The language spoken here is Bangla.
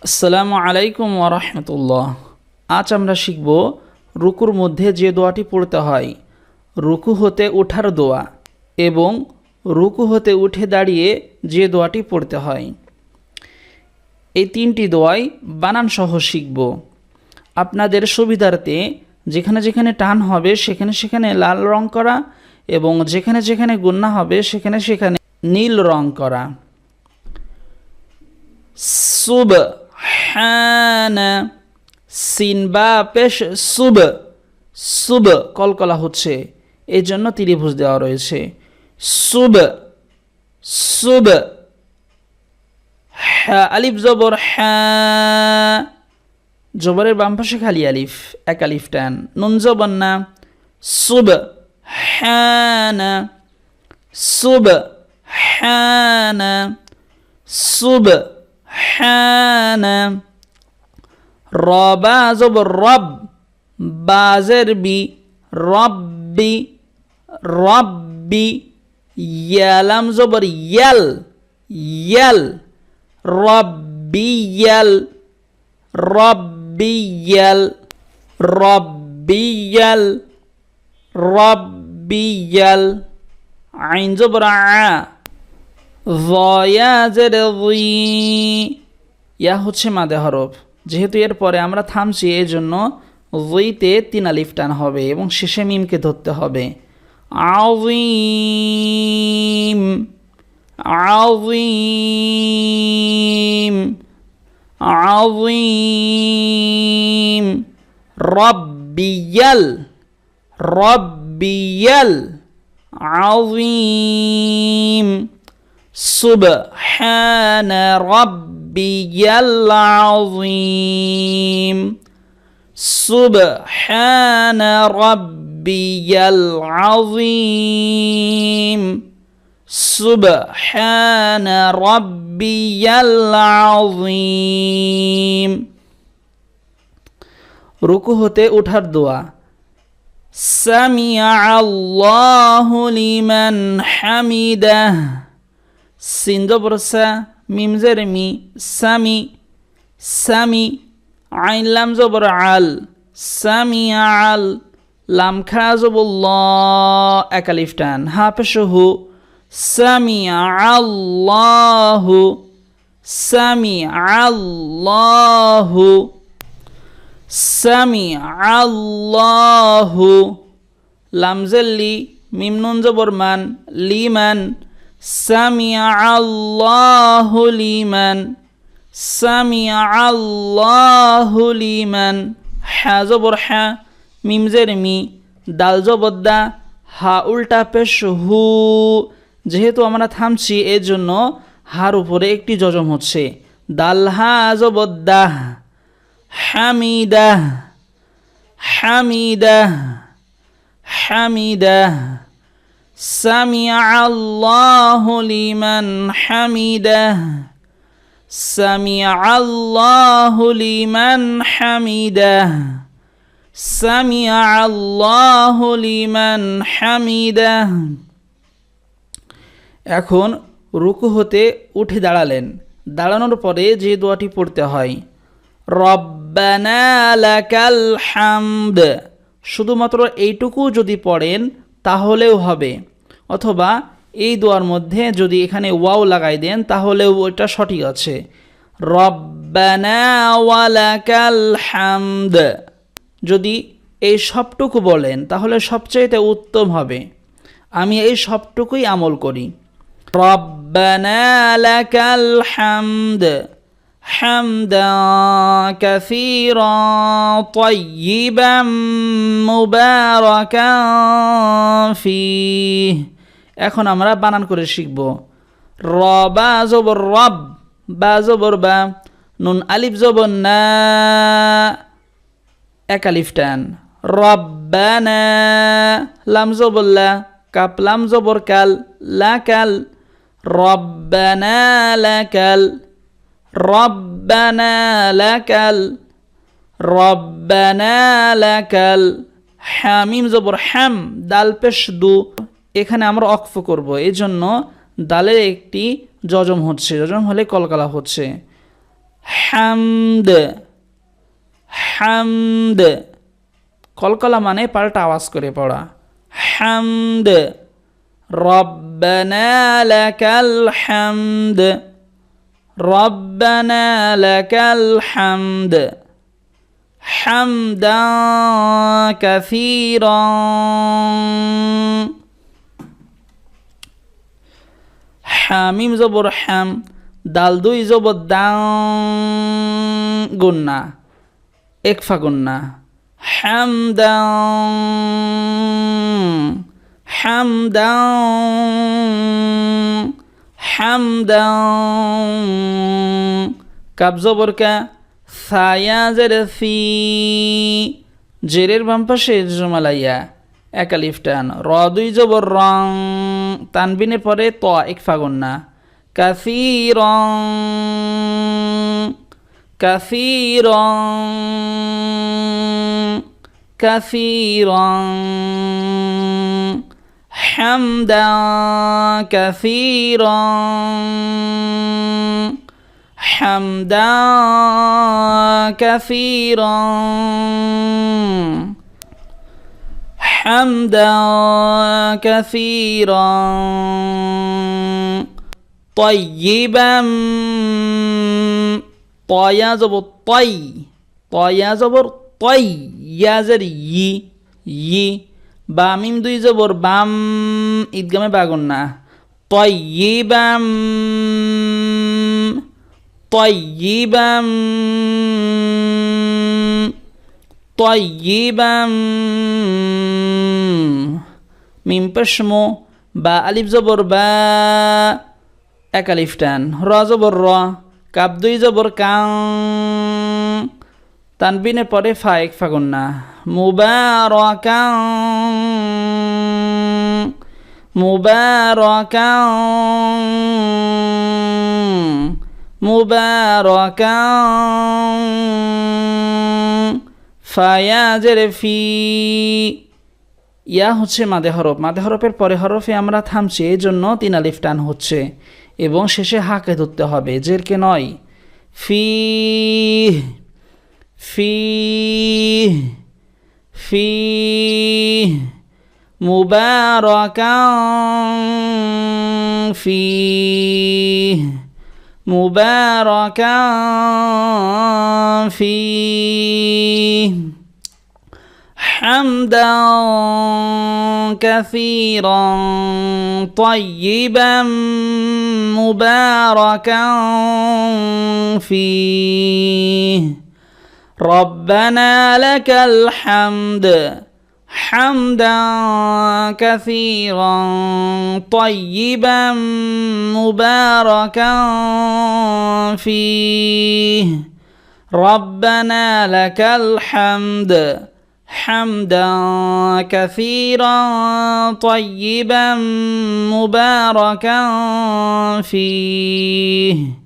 আসসালামু আলাইকুম ওয়া রাহমাতুল্লাহ। আজ আমরা শিখব রুকুর মধ্যে যে দোয়াটি পড়তে হয়, রুকু হতে ওঠার দোয়া এবং রুকু হতে উঠে দাঁড়িয়ে যে দোয়াটি পড়তে হয়। এই তিনটি দোয়াই বানান সহ শিখব। আপনাদের সুবিধার্থে যেখানে যেখানে টান হবে সেখানে সেখানে লাল রং করা এবং যেখানে যেখানে গুন্না হবে সেখানে সেখানে নীল রং করা। সুবহানা, সিন বা পেশ সুব, সুব কলকলা হচ্ছে, এই জন্য ত্রিভুজ দেওয়া রয়েছে। সুব, সুব। হা আলিফ জবর হা, জবরের বাম পাশে খালি আলিফ, এক আলিফ টান। নুন জবর না, সুব হানা, সুব হানা, সুব হানা। রবা জবর রব, বাজের বি, রব্বি, রব্বি। ইয়ালাম জবর ইয়াল, ইয়াল, রব্বিয়াল, রব্বিয়াল, রব্বিয়াল, রব্বিয়াল। আইন জবর আ, জয়াজের ইয়া হচ্ছে মাদে হরফ, যেহেতু এর পরে আমরা থামছি এই জন্য জইতে তিন আলিফ টান হবে এবং শেষে মিমকে ধরতে হবে। আযীম, আযীম, আযীম। রব্বিয়াল, রব্বিয়াল, আযীম। সুবহানা রব্বিয়াল আযীম, সুবহানা রব্বিয়াল আযীম, সুবহানা রব্বিয়াল আযীম। রুকু হতে ওঠার দোয়া। সামিআ আল্লাহু লিমান হামিদাহ, সিন জবর সা, মিম জের মি, সামি, সামি। আইন লাম জবর আল, সামিআল, লাম খা জবর ল, এক আলিফ টান, হা পেশ হু। সামিআল্লাহু, সামিআল্লাহু, সামিআল্লাহু। লাম জের লি, মিম নুন জবর মান, লিমান। সামিআল্লাহু লিমান, সামিআল্লাহু লিমান। হা জবর হা, মিম জের মি, দাল জবর দা, হা উল্টা পেশ হু। যেহেতু আমরা থামছি এর জন্য হার উপরে একটি জজম হচ্ছে। দাল হা জবর দাহ, হামিদাহ, হামিদাহ, হামিদাহ। সামিআল্লাহু লিমান হামিদাহ, সামিআল্লাহু লিমান হামিদাহ, সামিআল্লাহু লিমান হামিদাহ। এখন রুকু হতে উঠে দাঁড়ালেন, দাঁড়ানোর পরে যে দোয়াটি পড়তে হয়, রব্বানা লাকাল হামদ, শুধুমাত্র এইটুকু যদি পড়েন তাহলেও হবে, অথবা এই দোয়ার মধ্যে যদি এখানে ওয়াও লাগাই দেন তাহলেও ওইটা সঠিক আছে। রব্বানা ওয়ালাকাল হামদ, যদি এই সবটুকু বলেন তাহলে সবচাইতে উত্তম হবে। আমি এই সবটুকুই আমল করি। রব্বানা লাকাল হামদ, হামদান কাসীরান তাইয়্যিবান মুবারাকান ফীহ। এখন আমরা বানান করে শিখব। রবা জবর রব, বা জবর বা, নুন আলিফ জবর না, এক আলিফ টান। রব্বানা, লাম জবর লা, কাপ লাম জবর কাল, লাকাল। রব্বানা লাকাল, রব্বানা লাকাল, রব্বানা লাকাল। হামিম জবর হাম, দাল পেশ দু, এখানে আমরা অক্ফ করব, এই জন্য দালের একটি জজম হচ্ছে, জজম হলে কলকলা হচ্ছে। হামদ হামদ কলকলা মানে পাল্টা আওয়াজ করে পড়া হামদ রব্বানা লাকাল হামদ রব্বানা লাকাল হামদ হামদান কাসীরান হামিম জবর হাম দাল দুই জবর দাং গুন্না একফা গুন্না হামদান হামদান হামদান কাব জবর কা সায়া জের ফি জেরের বাম পাশে জমালাইয়া এক আলিফ টান র দুই জবর রং তানবিনের পরে ত একফা গুন্না কাসীরান কাসীরান কাসীরান হামদান কাসীরান হামদান কাসীরান হামদান কাসীরান طيبا طيا زبر طي طيا زبر طي يا زر ي বা মিম দুই জবর বাম ঈদগামে বাগুন না طيبا طيبا طيبا মিম পেশমো বা আলিফ জবর বা এক আলিফ টান র জবর র কাব দুই জবর কাং তানবিনের পরে ফা এক ফাগুন্না মুবারাকান মুবারাকান মুবারাকান ফায়া জের ফি ইয়া হচ্ছে মাদে হরফ মাদে হরফের পরে হরফে আমরা থামছি এই জন্য তিন আলিফ টান হচ্ছে এবং শেষে হাকে ধরতে হবে জেরকে নয় ফি ফি ফি মুবারাকান ফি মুবারাকান ফি حمدا كثيرا طيبا مباركا فيه ربنا لك الحمد حمدا كثيرا طيبا مباركا فيه ربنا لك الحمد حمدا كثيرا طيبا مباركا فيه